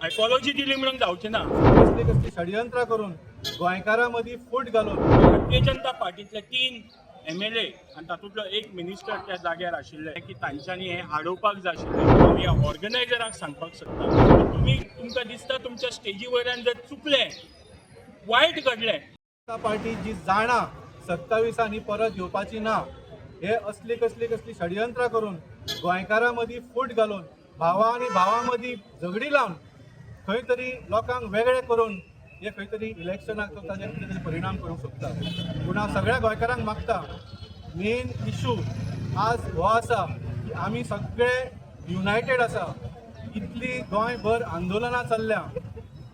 आयकॉलॉजी दिली म्हणून जावचें ना. कसली कसली षडयंत्रां करून गोंयकारां फूट घालून भारतीय जनता पार्टीतले 3 MLA आनी तातूंतलो एक मिनिस्टर त्या जाग्यार आशिल्ले की तांच्यांनी हें आडोवपाक जाय आशिल्लें. हांव ह्या ऑर्गनायझराक सांगपाक सोदतां, तुमकां दिसता तुमच्या स्टेजी वयल्यान जर चुकलें, वायट घडलें, जनता पार्टी जी जाणा 27 परत येवपाची ना, हे असली कसली षडयंत्रां करून गोंयकारां फूट घालून भावा आनी भावां मदीं झगडी लावन खंय तरी लोकांक वेगळे करून हे खंय तरी इलेक्शनाक ताजे कितें तरी परिणाम करूंक सोदता. पूण हांव सगळ्या गोंयकारांक मागता, मेन इशू आज हो आसा की आमी सगळे युनायटेड आसा. इतली गोंयभर आंदोलनां चल्ल्या,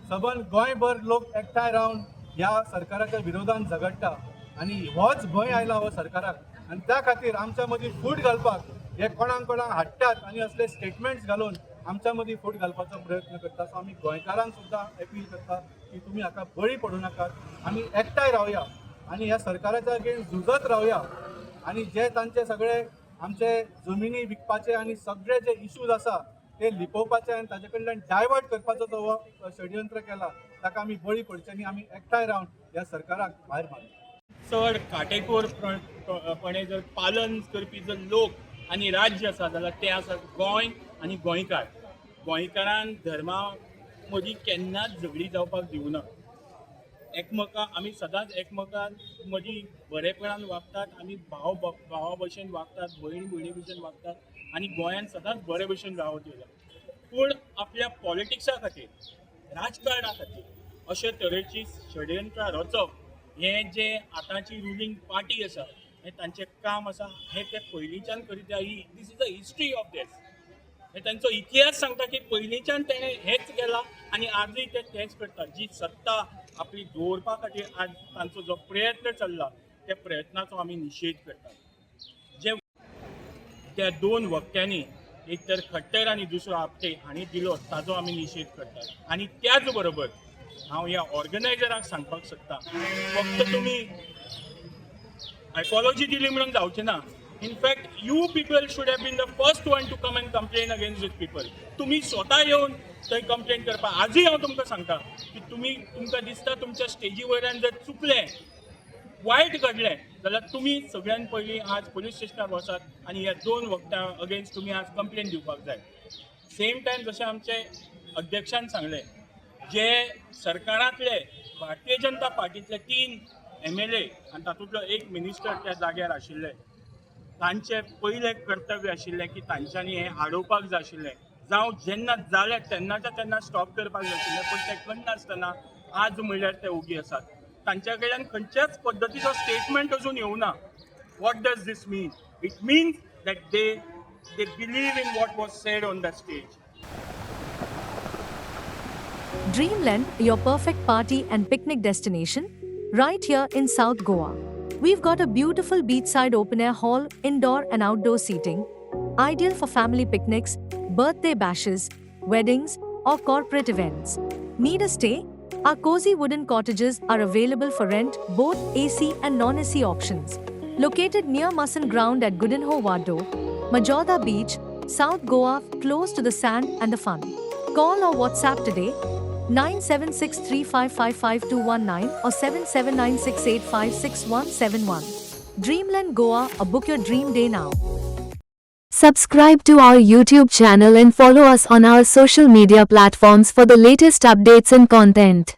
सबंद गोंयभर लोक एकठांय रावन ह्या सरकाराच्या विरोधान झगडटा आनी होच भंय आयला हो सरकाराक. आनी त्या खातीर आमच्या मदीं फूट घालपाक हे कोणाक हाडटात आनी असले स्टेटमेंट्स घालून आमच्या मदीं फूट घालपाचो प्रयत्न करता. सो आमी गोंयकारांक सुद्दां अपील करता की तुमी हाका बळी पडूं नाकात, आमी एकठांय रावया आनी ह्या सरकाराच्या अगेन्स्ट झुजत रावया. आनी जे तांचे सगळे आमचे जमिनी विकपाचे आनी सगळे जे इश्यूज आसा ते लिपोवपाचे आनी ताजे कडल्यान डायवर्ट करपाचो जो हो षडयंत्र केला ताका आमी बळी पडचे आनी आमी एकठांय रावन ह्या सरकाराक भायर मारया. चड काटेकोरपणे जर पालन करपी जर लोक आनी राज्य आसा जाल्यार ते आसा गोंय आनी गोंयकार. गोंयकारान धर्मा मदीं केन्नाच झगडी जावपाक दिवना. एकमेकांक आमी सदांच एकमेकां मदीं बरेपणान वागतात, आमी भावा भशेन वागतात, भयण भयणी भशेन वागतात आनी गोंयांत सदांच बरे भशेन रावत येयला. पूण आपल्या पॉलिटिक्सा खातीर, राजकारणा खातीर अशे तरेची षडयंत्रां रचप हें जे आतांची रुलींग पार्टी आसा हें तांचें काम आसा. हें ते पयलींच्यान करीत. This is the history of that. हे तांचो इतिहास सांगता की पयलींच्यान तेणें हेंच केलां आनी आजूय ते तेंच करतात. जी सत्ता आपली दवरपा खातीर आज तांचो जो प्रयत्न चल्ला त्या प्रयत्नाचो आमी निशेध करतात. जे त्या 2 वक्त्यांनी एक तर खट्टर आनी दुसरो आपटे हांणी दिलो ताजो आमी निशेध करतात. आनी त्याच बरोबर हांव ह्या ऑर्गनायझराक सांगपाक सोदतां, फक्त तुमी आयकॉलॉजी दिली म्हणून जावचें ना. In fact you people should have been the first one to come and complain against this people. तुमी स्वता येवन थंय कंप्लेन करपा. आजूय हांव तुमकां सांगता की तुमकां दिसता तुमच्या स्टेजी वयल्यान जर चुकलें, वायट घडलें जाल्यार तुमी सगळ्यान पयलीं आज पुलीस स्टेशनार वचात आनी ह्या 2 वक्त्यां अगेन्स्ट तुमी आज कंप्लेन दिवपाक जाय. सेम टायम जशें आमचे अध्यक्षान सांगलें, जे सरकारांतले भारतीय जनता पार्टीतले 3 MLA आनी तातूंतलो एक मिनिस्टर त्या जाग्यार आशिल्ले, तांचें पयलें कर्तव्य आशिल्लें की तांच्यांनी हें आडोवपाक जाय आशिल्लें. जावं जेन्ना जालें तेन्ना स्टॉप करपाक जाय आशिल्लें, पूण तें करनासतना आज म्हणल्यार ते ओगी आसात. तांच्या कडल्यान खंयच्याच पद्दतीचो स्टेटमेंट अजून येवना. What does this mean? It means that they believe in what was said on the stage. Dreamland, your perfect party and picnic destination, right here in South Goa. We've got a beautiful beachside open-air hall, indoor and outdoor seating, ideal for family picnics, birthday bashes, weddings, or corporate events. Need a stay? Our cozy wooden cottages are available for rent, both AC and non-AC options. Located near Musson Ground at Gudinho Wado, Majorda Beach, South Goa, close to the sand and the fun. Call or WhatsApp today 9763555219 or 7796856171. Dreamland Goa, or book your dream day now. Subscribe to our YouTube channel and follow us on our social media platforms for the latest updates and content.